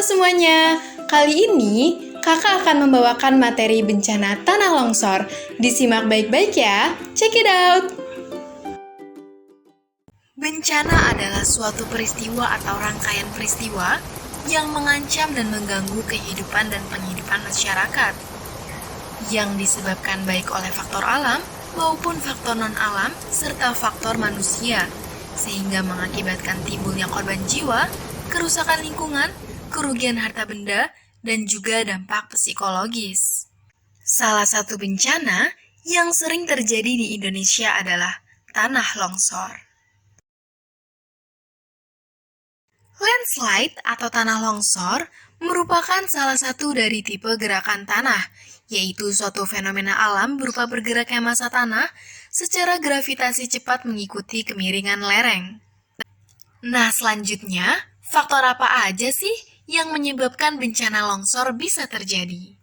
Halo semuanya, kali ini kakak akan membawakan materi bencana tanah longsor. Disimak baik-baik ya, check it out! Bencana adalah suatu peristiwa atau rangkaian peristiwa yang mengancam dan mengganggu kehidupan dan penghidupan masyarakat, yang disebabkan baik oleh faktor alam maupun faktor non-alam serta faktor manusia, sehingga mengakibatkan timbulnya korban jiwa, kerusakan lingkungan, kerugian harta benda, dan juga dampak psikologis. Salah satu bencana yang sering terjadi di Indonesia adalah tanah longsor. Landslide atau tanah longsor merupakan salah satu dari tipe gerakan tanah, yaitu suatu fenomena alam berupa bergeraknya massa tanah secara gravitasi cepat mengikuti kemiringan lereng. Nah, selanjutnya, faktor apa aja sih yang menyebabkan bencana longsor bisa terjadi?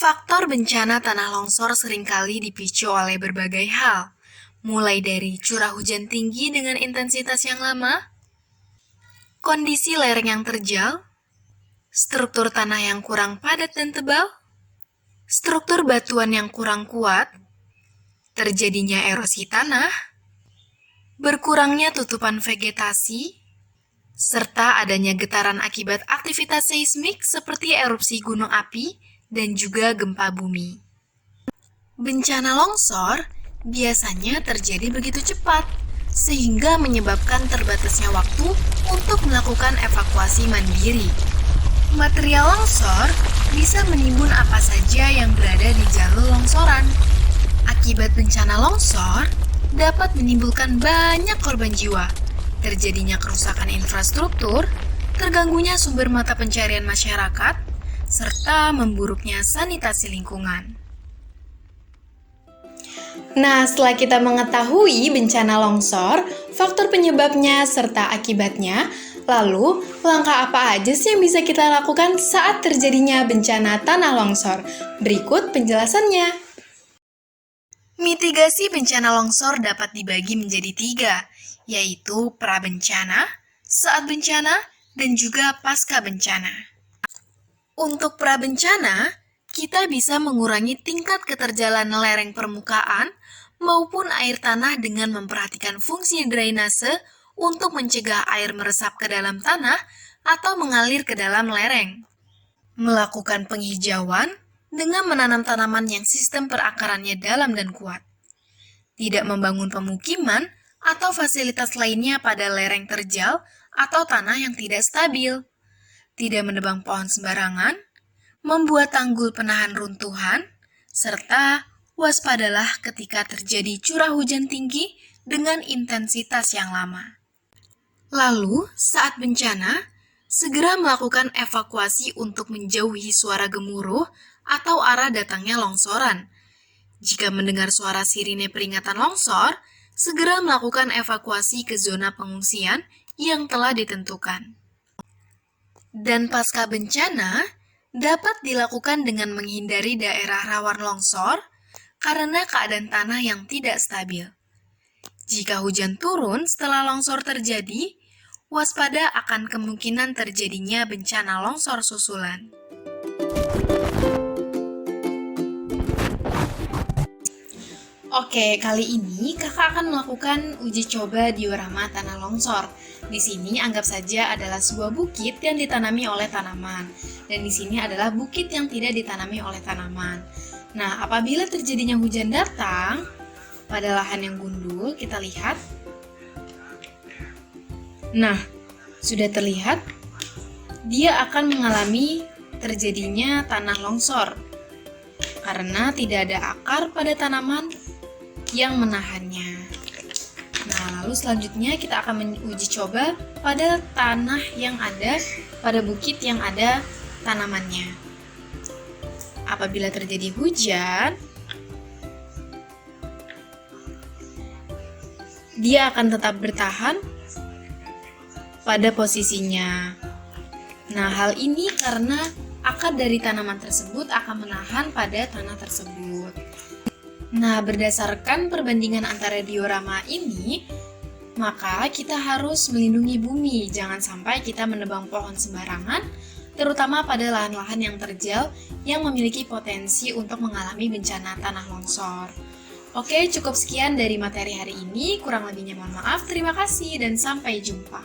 Faktor bencana tanah longsor seringkali dipicu oleh berbagai hal, mulai dari curah hujan tinggi dengan intensitas yang lama, kondisi lereng yang terjal, struktur tanah yang kurang padat dan tebal, struktur batuan yang kurang kuat, terjadinya erosi tanah, berkurangnya tutupan vegetasi, serta adanya getaran akibat aktivitas seismik seperti erupsi gunung api dan juga gempa bumi. Bencana longsor biasanya terjadi begitu cepat, sehingga menyebabkan terbatasnya waktu untuk melakukan evakuasi mandiri. Material longsor bisa menimbun apa saja yang berada di jalur longsoran. Akibat bencana longsor dapat menimbulkan banyak korban jiwa, terjadinya kerusakan infrastruktur, terganggunya sumber mata pencarian masyarakat, serta memburuknya sanitasi lingkungan. Nah, setelah kita mengetahui bencana longsor, faktor penyebabnya serta akibatnya, lalu langkah apa aja sih yang bisa kita lakukan saat terjadinya bencana tanah longsor? Berikut penjelasannya. Mitigasi bencana longsor dapat dibagi menjadi 3, yaitu prabencana, saat bencana, dan juga pasca bencana. Untuk prabencana, kita bisa mengurangi tingkat keterjalan lereng permukaan maupun air tanah dengan memperhatikan fungsi drainase untuk mencegah air meresap ke dalam tanah atau mengalir ke dalam lereng. Melakukan penghijauan dengan menanam tanaman yang sistem perakarannya dalam dan kuat. Tidak membangun pemukiman atau fasilitas lainnya pada lereng terjal atau tanah yang tidak stabil. Tidak menebang pohon sembarangan, membuat tanggul penahan runtuhan, serta waspadalah ketika terjadi curah hujan tinggi dengan intensitas yang lama. Lalu, saat bencana, segera melakukan evakuasi untuk menjauhi suara gemuruh atau arah datangnya longsoran. Jika mendengar suara sirine peringatan longsor, segera melakukan evakuasi ke zona pengungsian yang telah ditentukan. Dan pasca bencana, dapat dilakukan dengan menghindari daerah rawan longsor karena keadaan tanah yang tidak stabil. Jika hujan turun setelah longsor terjadi, waspada akan kemungkinan terjadinya bencana longsor susulan. Oke, kali ini kakak akan melakukan uji coba diorama tanah longsor. Di sini anggap saja adalah sebuah bukit yang ditanami oleh tanaman. Dan di sini adalah bukit yang tidak ditanami oleh tanaman. Nah, apabila terjadinya hujan datang pada lahan yang gundul, kita lihat. Nah, sudah terlihat dia akan mengalami terjadinya tanah longsor karena tidak ada akar pada tanaman yang menahannya. Nah, lalu selanjutnya kita akan menguji coba pada tanah yang ada, pada bukit yang ada tanamannya. Apabila terjadi hujan, dia akan tetap bertahan pada posisinya. Nah, hal ini karena akar dari tanaman tersebut akan menahan pada tanah tersebut. Nah, berdasarkan perbandingan antara diorama ini, Maka kita harus melindungi bumi, jangan sampai kita menebang pohon sembarangan, terutama pada lahan-lahan yang terjal yang memiliki potensi untuk mengalami bencana tanah longsor. Oke, cukup sekian dari materi hari ini. Kurang lebihnya mohon maaf. Terima kasih dan sampai jumpa.